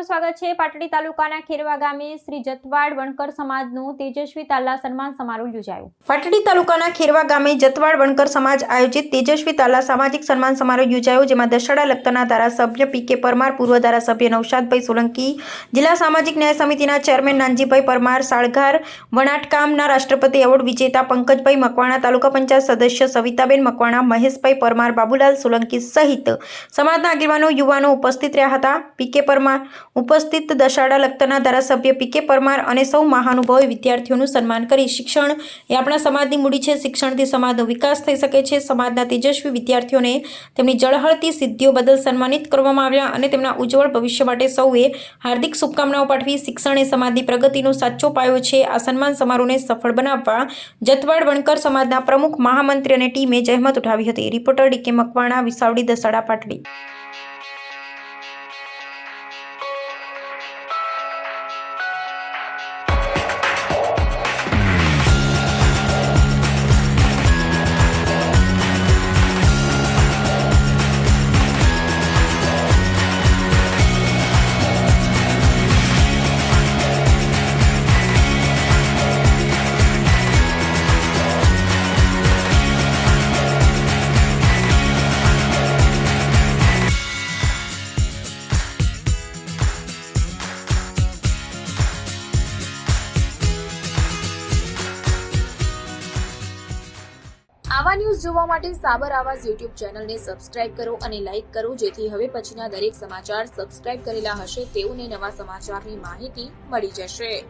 આપનું સ્વાગત છે। પાટડી તાલુકાના ખેરવા ગામે શ્રી જતવાડ વણકર સમાજનું તેજસ્વી તાલા સન્માન સમારોહ યોજાયો। પાટડી તાલુકાના ખેરવા ગામે જતવાડ વણકર સમાજ આયોજિત તેજસ્વી તાલા સામાજિક સન્માન સમારોહ યોજાયો, જેમાં દશેડા લખતરના ધારાસભ્ય પીકે પરમાર, પૂર્વ ધારાસભ્ય નૌશાદભાઈ સોલંકી, જિલ્લા સામાજિક ન્યાય સમિતિના ચેરમેન નાનજીભાઈ પરમાર, સાળગાર વણાટકામના રાષ્ટ્રપતિ એવોર્ડ વિજેતા પંકજભાઈ મકવાણા, તાલુકા પંચાયત સદસ્ય સવિતાબેન મકવાણા, મહેશભાઈ પરમાર, બાબુલાલ સોલંકી સહિત સમાજના આગેવાનો યુવાનો ઉપસ્થિત રહ્યા હતા। પીકે પરમાર ઉપસ્થિત દશેડા લખતરના ધારાસભ્ય પીકે પરમાર અને સૌ મહાનુભાવોએ વિદ્યાર્થીઓનું સન્માન કરી શિક્ષણ એ આપણા સમાજની મૂડી છે। શિક્ષણથી સમાજનો વિકાસ થઈ શકે છે। સમાજના તેજસ્વી વિદ્યાર્થીઓને તેમની ઝળહળતી સિદ્ધિઓ બદલ સન્માનિત કરવામાં આવ્યા અને તેમના ઉજ્જવળ ભવિષ્ય માટે સૌએ હાર્દિક શુભકામનાઓ પાઠવી। શિક્ષણ એ સમાજની પ્રગતિનો સાચો પાયો છે। આ સન્માન સમારોહને સફળ બનાવવા જતવાડ વણકર સમાજના પ્રમુખ, મહામંત્રી અને ટીમે જહેમત ઉઠાવી હતી। Reporter DK Makwana, Visavadi, Dasheda, Patdi. આવા ન્યૂઝ જોવા માટે સાબર આવાઝ યુટ્યુબ ચેનલને સબસ્ક્રાઇબ કરો અને લાઇક કરો, જેથી હવે પછીના દરેક સમાચાર સબસ્ક્રાઇબ કરેલા હશે તેઓને નવા સમાચારની માહિતી મળી જશે।